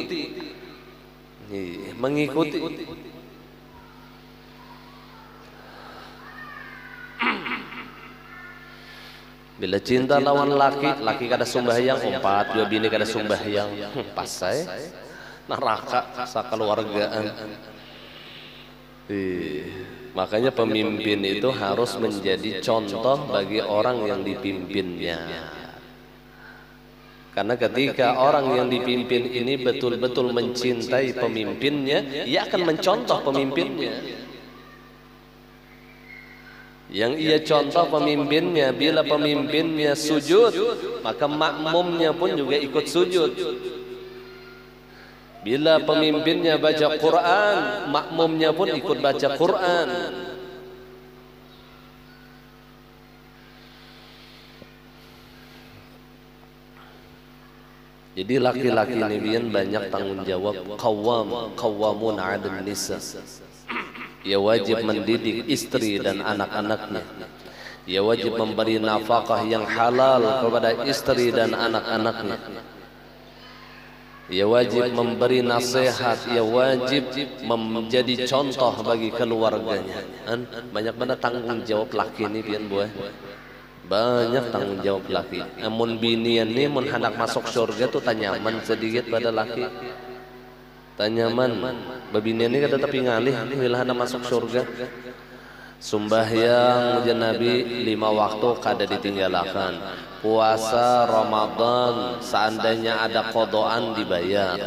Mengikuti. Bila cinta lawan laki kada sembahyang umpat, dua bini kada sembahyang, pasai neraka sakeluargaan. Makanya pemimpin itu harus menjadi contoh bagi orang yang dipimpinnya. Karena ketika orang yang dipimpin ini betul-betul mencintai pemimpinnya, ia akan mencontoh pemimpinnya. Yang ia contoh pemimpinnya, bila pemimpinnya sujud, maka makmumnya pun juga ikut sujud. Bila pemimpinnya baca Quran, makmumnya pun ikut baca Quran. Jadi laki-laki ini banyak tanggung jawab, qawwamun 'alan nisa. Ia wajib mendidik istri dan anak-anaknya. Ia wajib memberi nafkah yang halal kepada istri dan anak-anaknya. Ia wajib memberi nasihat. Ia wajib menjadi contoh bagi keluarganya. Banyak mana tanggung jawab laki ini pian buah. Banyak tanggung jawab laki. Amun binian ni mun hendak masuk surga tu tanyaman sedikit pada laki. Tanyaman babinian ni kada tapi ngalih bila hendak masuk surga. Sembahyang Nabi 5 waktu kada ditinggalkan. Puasa Ramadan seandainya ada qadaan dibayar.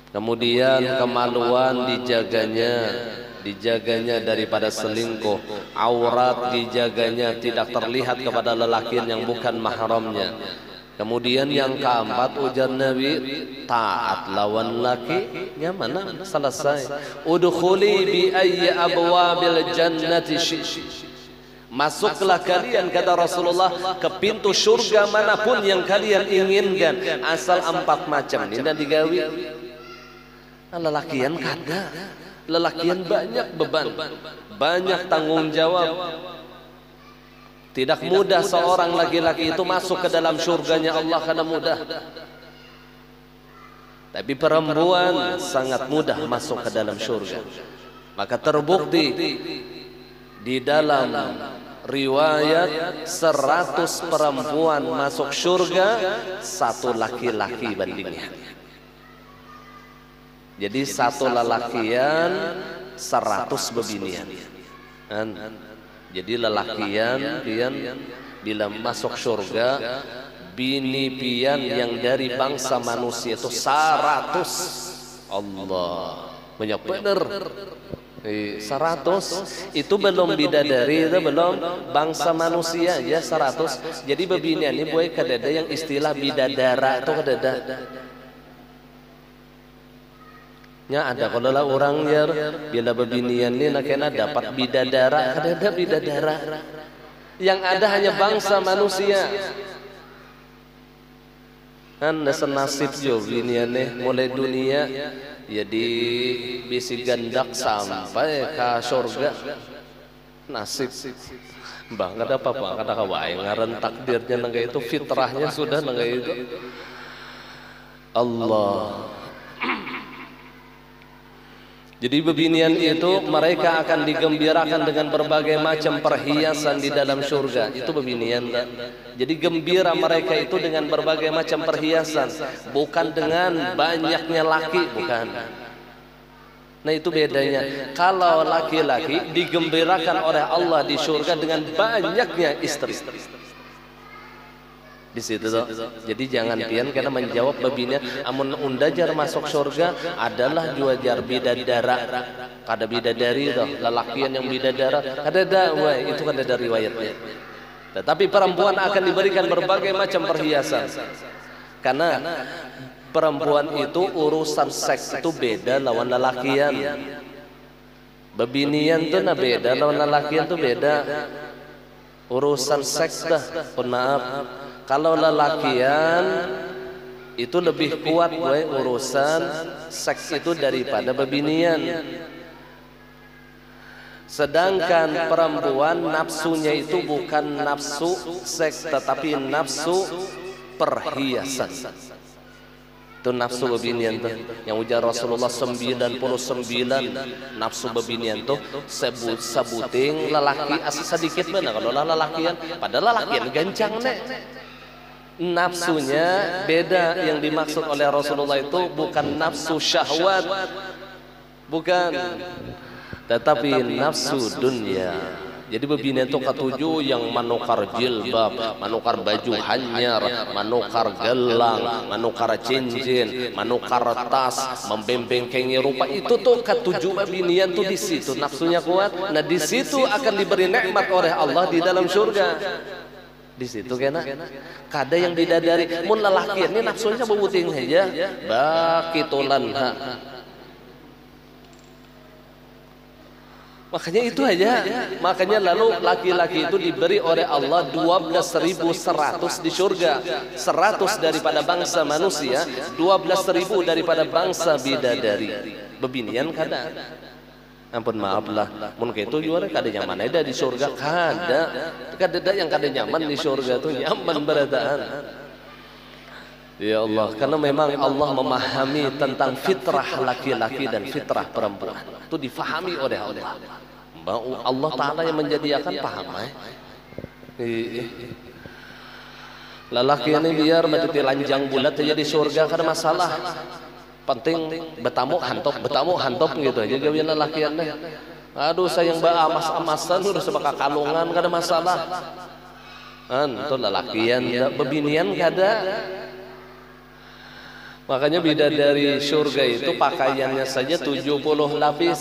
Kemudian kemaluan dijaganya daripada selingkuh, aurat dijaganya tidak terlihat kepada lelaki yang bukan mahramnya. Kemudian yang keempat ujar Nabi, taat lawan laki mana selesai. Udkhuli bi ayyi abwabil jannati syi'ti. Masuklah kalian, kata Rasulullah, ke pintu surga manapun yang kalian inginkan, asal 4 macam. Ini digawi. Lelakian kada. Lelakian banyak beban, banyak tanggung jawab. Tidak mudah seorang laki-laki itu masuk ke dalam surganya Allah, karena mudah. Tapi perempuan sangat mudah masuk ke dalam surga. Maka terbukti di dalam riwayat 100 perempuan masuk surga, 1 laki-laki bandingnya. Jadi 1 lelakian 100 bebinian. Jadi lelakian pian bila masuk surga, bini pian yang dari bangsa manusia itu 100. Allah banyak bener. 100 itu belum bidadari, itu belum bangsa manusia ya 100. Jadi bebinian ini boleh kadada yang istilah bidadara itu kadada. Nya ada kalau lah orang ya bila bebinian ini nakena dapat bidadara, kadada bidadara. Yang ada hanya bangsa manusia. Kan senasib jo binian nih mulai dunia jadi bisi gandak sampai ke surga. Nasib bang kada apa-apa kada kawai ngaran takdirnya nangga itu, fitrahnya sudah nangga itu. Allah. Jadi bebinian itu mereka akan digembirakan dengan berbagai macam perhiasan di dalam surga. Itu bebinian. Jadi gembira mereka itu dengan berbagai macam perhiasan, bukan dengan banyaknya laki, bukan. Nah itu bedanya. Kalau laki-laki digembirakan oleh Allah di surga dengan banyaknya istri. Di situ toh. Jadi jangan pian karena menjawab bebinian amun undajar masuk surga adalah juajar bidadara. Kada bidadari toh, lelakian yang bidadara. Kada wah itu kan ada riwayatnya. Tetapi perempuan akan diberikan berbagai macam perhiasan. Karena perempuan itu urusan seks itu beda lawan lelakian. Bebinian tuh nah beda lawan lelakian tuh beda. Urusan seks dah, maaf. Kalau lelakian itu lebih kuat boy urusan seks itu daripada bebinian. Sedangkan perempuan nafsunya itu bukan nafsu seks tetapi nafsu perhiasan. Itu nafsu bebinian tuh yang ujar Rasulullah 99 nafsu bebinian tuh sebuting lelaki sedikit mana kalau lelakian, padahal lelakian gancang nek. Nafsunya beda. Yang dimaksud oleh Rasulullah itu bukan nafsu syahwat, bukan, tetapi nafsu dunia. Jadi bebinian itu ketujuh yang manukar jilbab, manukar baju hanyar, manukar gelang, manukar cincin, manukar tas, membembengkengi rupa. Itu tuh ketujuh bebinian tuh di situ nafsunya kuat. Nah di situ akan diberi nikmat oleh Allah di dalam surga. Di situ kena kada yang bidadari mun lelaki ini nafsunya bebuting aja bakitulan ha. Makanya itu aja. Makanya lalu laki-laki itu diberi oleh Allah 12.100 di surga. 100 daripada bangsa manusia, 12.000 daripada bangsa bidadari. Bebinian kada. Ampun maaf lah, mun itu juga kada nyaman ada di surga, kada yang kada nyaman di surga tuh nyaman berataan. Ya Allah, karena memang Allah memahami tentang fitrah laki-laki dan fitrah perempuan. Itu difahami oleh Allah. Allah Ta'ala yang menjadikan paham. Lelaki ini biar menjadi lanjang bulat aja di surga kada masalah. Penting betamu hantop gitu aja gawian lelakian deh. Aduh sayang ba amas-amasan udah sebaka kalungan kada masalah. Itu lelakian bebinian kada. Makanya bidadari surga itu pakaiannya saja 70 lapis.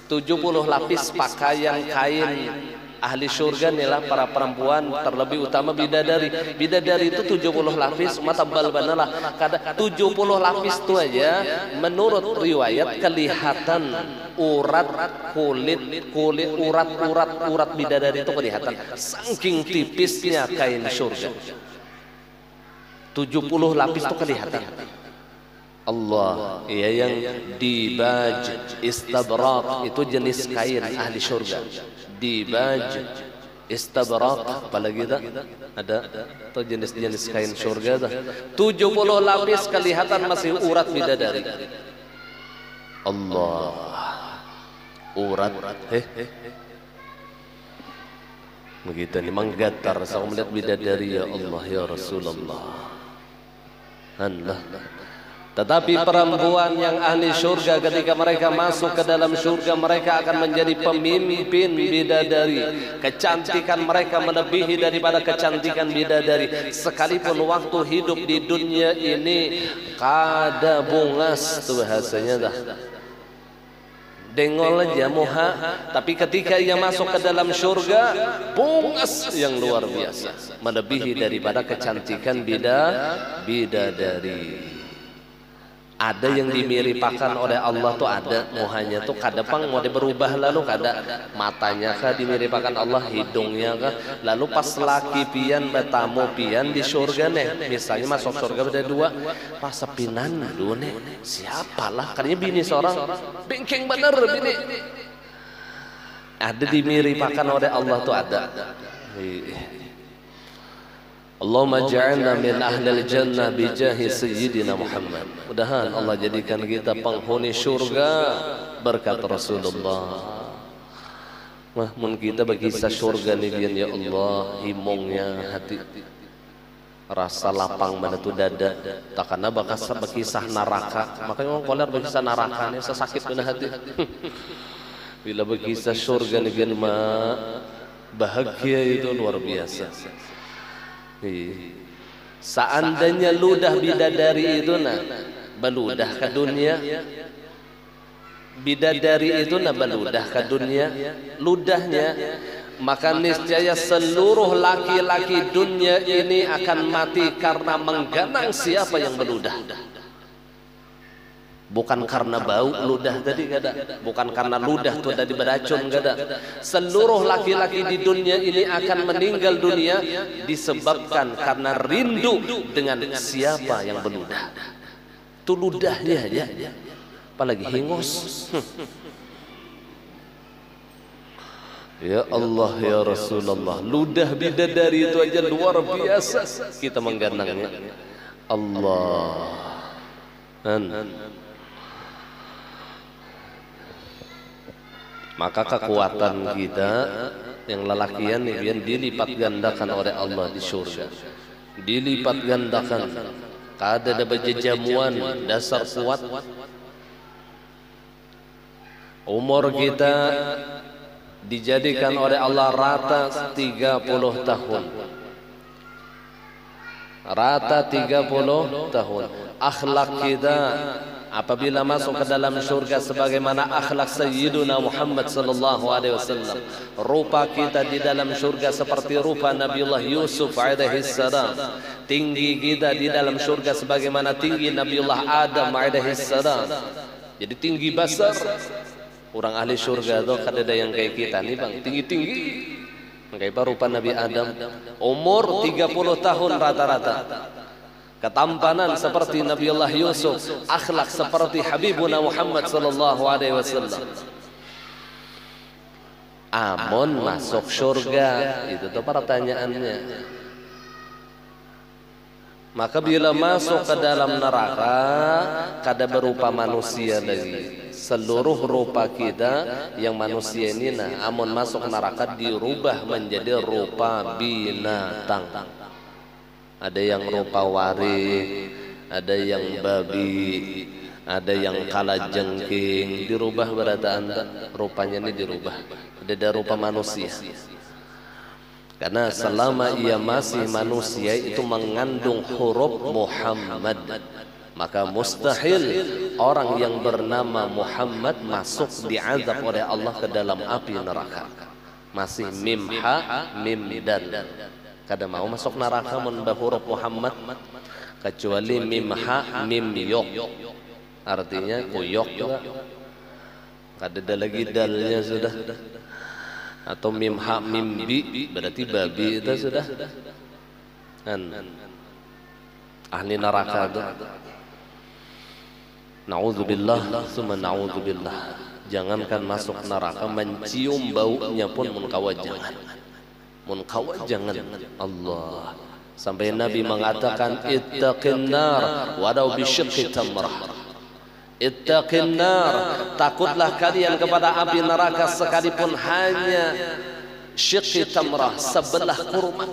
70 lapis pakaian kain ahli surga inilah para perempuan, terlebih utama bidadari. Bidadari itu 70 lapis, mata bal banalah. Kada 70 lapis itu aja menurut riwayat kelihatan urat urat bidadari itu kelihatan. Saking tipisnya kain surga. 70 lapis itu kelihatan. Allah, iya yang dibaj istabrak itu jenis kain ahli surga. Dibaj istabrak apalagi tak ada atau jenis-jenis kain surga dah. 70 lapis kelihatan masih urat bidadari. Allah. urat begitu nih menggetar saya melihat bidadari, ya Allah ya Rasulullah. Allah. Tetapi perempuan yang ahli surga ketika mereka masuk ke dalam surga, mereka akan menjadi pemimpin bidadari. Kecantikan mereka melebihi daripada kecantikan bidadari. Sekalipun waktu hidup di dunia ini kada bungas tuh bahasanya dah. Dengol aja moha, tapi ketika ia masuk ke dalam surga, bungas yang luar biasa, melebihi daripada kecantikan bidadari. Ada yang dimiripakan oleh Allah tuh ada mohanya tuh kadang mau berubah, lalu kada matanya kah dimiripakan Allah, hidungnya kah, lalu pas laki pian bertamu pian di surga nih, misalnya masuk surga ada dua pas sepinan dulu nih, siapalah katanya bini seorang bengkeng bener bini, ada dimiripakan oleh Allah tuh ada. Allahumma ja'alna min ahlil jannah bijahi sayyidina Muhammad. Mudahan Allah jadikan kita penghuni surga berkat Rasulullah. Mun kita berkisah surga nih ya Allah, himongnya hati rasa lapang mana tu dada, takana berkisah neraka. Makanya orang kolar berkisah neraka nih sesakit mana hati. Bila berkisah surga nih bahagia itu luar biasa. Seandainya ludah bidadari itu beludah ke dunia, bidadari itu beludah ke dunia, ludahnya, maka niscaya seluruh laki-laki dunia ini akan mati karena mengganang siapa yang beludah. Bukan karena bau ludah tadi kada, bukan karena ludah itu tadi beracun kada. Seluruh laki-laki di dunia ini akan meninggal dunia disebabkan karena rindu dengan siapa yang beludah. Itu ludahnya aja, apalagi hingus. Ya Allah ya Rasulullah, ludah bidadari itu aja luar biasa kita mengganangnya. Allah. Maka kekuatan kita yang lelakian ini dilipat gandakan oleh Allah di surga, dilipat gandakan. Kada ada berjejamuan dasar kuat. Umur kita dijadikan oleh Allah rata 30 tahun, rata 30 tahun. Akhlak kita apabila masuk ke dalam surga sebagaimana akhlak Sayyiduna Muhammad sallallahu alaihi wasallam, rupa kita di dalam surga seperti rupa Nabiullah Yusuf alaihi salam, tinggi kita di dalam surga sebagaimana tinggi Nabiullah Adam alaihi salam. Jadi tinggi besar. Orang ahli surga itu kada yang kayak kita nih bang, tinggi-tinggi kayak rupa Nabi Adam, umur 30 tahun rata-rata. Ketampanan seperti Nabiullah Yusuf, akhlak seperti Habibuna Muhammad sallallahu alaihi wasallam. Amun masuk surga, itu tuh pertanyaannya. Maka bila masuk ke dalam neraka, kada berupa manusia lagi. Seluruh rupa kita yang manusia ini amun masuk neraka dirubah menjadi rupa binatang. Ada yang rupa warik, ada yang babi, ada yang kalajengking, dirubah berataan rupanya ini dirubah. Ada rupa manusia. Karena selama ia masih manusia itu mengandung huruf Muhammad, maka mustahil orang yang bernama Muhammad masuk diazab oleh Allah ke dalam api neraka. Masih mim ha mim dal. Kada mau masuk neraka mun huruf Muhammad kecuali mim ha mim yok, artinya kuyok juga. Kada ada lagi dalnya sudah. Atau mim ha mim bi berarti babi itu sudah. Ahli neraka itu. Na'udzubillah summa na'udzubillah. Jangankan masuk neraka, mencium baunya pun munkawajangan. Munkawajangan Allah. Sampai Nabi mengatakan ittaqin nar walau bisyiqqi tamrah. Ittaqin nar, takutlah kalian kepada api neraka sekalipun hanya syiqqi tamrah, sebelah kurma.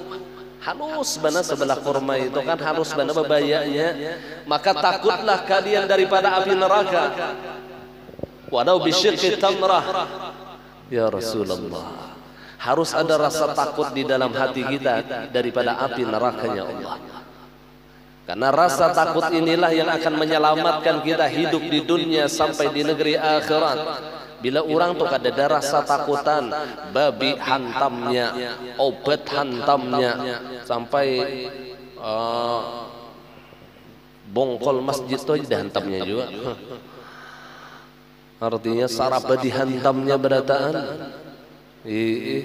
Halus bana sebelah kurma itu kan halus bana bebayanya. Maka takutlah kalian daripada api neraka. Walau bisyiqqi tamrah. Ya Rasulullah, harus ada rasa takut di dalam hati kita daripada api nerakanya Allah. Karena rasa takut inilah yang akan menyelamatkan kita hidup di dunia sampai di negeri akhirat. Bila orang tuh ada rasa takutan, babi hantamnya, obat hantamnya, sampai bongkol masjid tuh dihantamnya juga. Artinya sarapa dihantamnya berataan.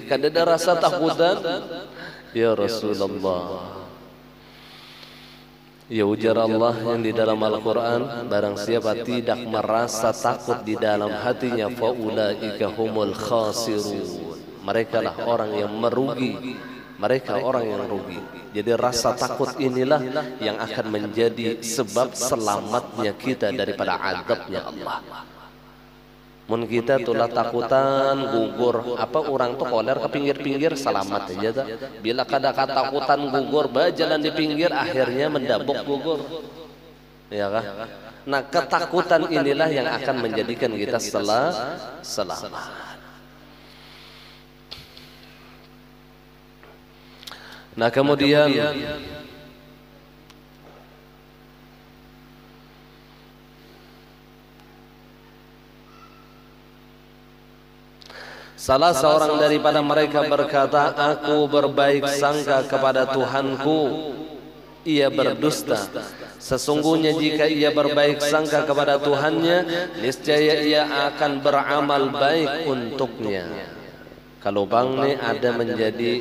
Kada ada rasa takutan. Ya Rasulullah. Ya ujar Allah yang di dalam Al-Quran, barang siapa tidak merasa takut di dalam hatinya, faulaika humul khasirun, mereka lah orang yang merugi, mereka orang yang rugi. Jadi rasa takut inilah yang akan menjadi sebab selamatnya kita daripada azabnya Allah. Mun kita tulah takutan gugur, apa orang tuh koler ke pinggir-pinggir selamat aja tak. Bila kada ketakutan gugur, berjalan di pinggir akhirnya mendabuk gugur, ya kah? Nah ketakutan inilah yang akan menjadikan kita selamat. Nah kemudian salah seorang daripada mereka berkata, aku berbaik sangka kepada Tuhanku, ia berdusta. Sesungguhnya jika ia berbaik sangka kepada Tuhannya, niscaya ia akan beramal baik untuknya. Kalau bang nih ada menjadi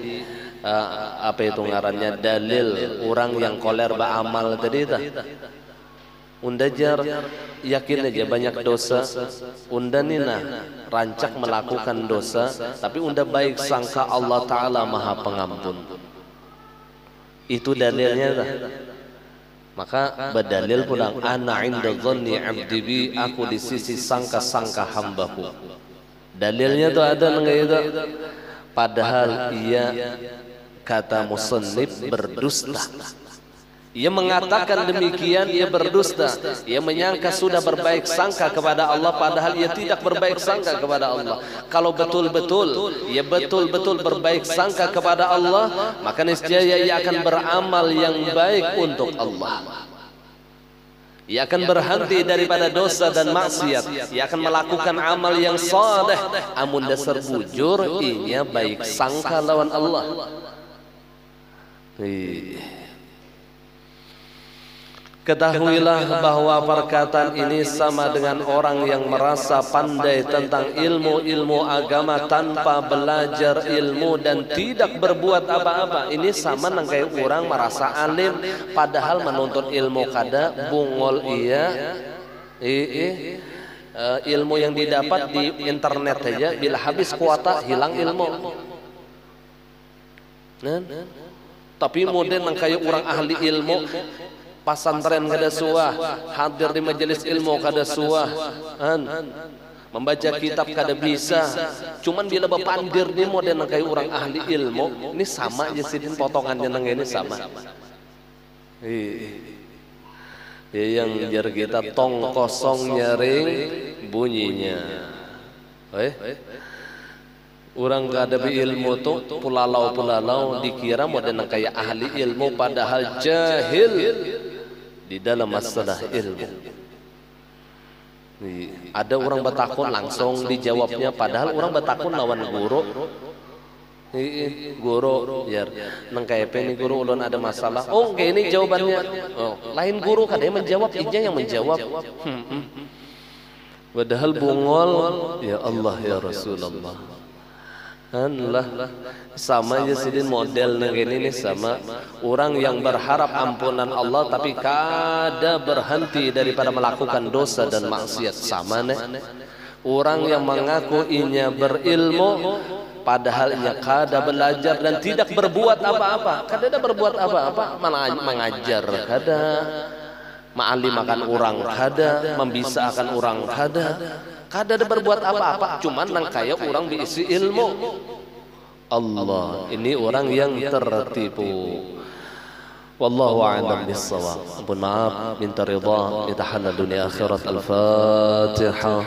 apa itu ngarannya dalil orang yang koler beramal tadi tak? Undajar yakin aja banyak dosa, unda nina rancak melakukan dosa, tapi unda baik sangka Allah Ta'ala Maha Pengampun. Itu dalilnya tak? Maka berdalil pulang, ana inda dhanni abdi bi, aku di sisi sangka-sangka hambaku. Dalilnya tuh ada enggak itu? Padahal ia, kata musannif, berdusta. Ia mengatakan demikian, ia berdusta. Ia menyangka sudah berbaik sangka kepada Allah, padahal ia tidak berbaik sangka kepada Allah. Kalau betul-betul ia betul-betul berbaik sangka kepada Allah, maka niscaya ia akan beramal yang baik untuk Allah. Ia akan berhenti daripada dosa dan maksiat. Ia akan melakukan amal yang saleh. Amun dasar bujur, ia baik sangka lawan Allah. Ketahuilah bahwa perkataan ini sama dengan orang yang merasa pandai tentang ilmu-ilmu agama tanpa belajar ilmu dan tidak berbuat apa-apa. Ini sama dengan kayak orang merasa alim padahal menuntut ilmu kada bungol ia. Ilmu yang didapat di internet aja bila habis kuota hilang ilmu. Tapi modern kayak orang ahli ilmu, pasantren kada suah, hadir di majelis ilmu kada suah, membaca kitab kada bisa. Cuman bila bepandir ni modern kayak orang ahli ilmu, ini sama aja sidin potongannya nang ini sama. Ya yang jar kita tong kosong nyaring bunyinya. Orang kada ilmu tu pulalau dikira modern kayak ahli ilmu padahal jahil di dalam masalah ilmu. Ada orang bertakun langsung dijawabnya, padahal orang bertakun lawan guru. Guru ya nang kayak ini guru ulun ada masalah. Oh kayak ini jawabannya. Oh, lain guru kada yang menjawab, ija yang menjawab. Padahal bungol, ya Allah ya Rasulullah. Lah sama aja sidin model negeri ini sama orang yang berharap ampunan Allah tapi kada berhenti daripada melakukan dosa dan maksiat. Sama nih orang yang mengaku inya berilmu padahal ia kada belajar dan tidak berbuat apa-apa. Kada ada berbuat apa-apa, malah mengajar kada. ma'alim akan orang kada, membisa akan orang kada ada berbuat apa-apa, cuman nang kaya orang diisi ilmu. Allah, ini orang yang tertipu. Wallahu a'lam bissawab. Ampun maaf, minta ridha, minta halal dunia akhirat. Al-Fatihah.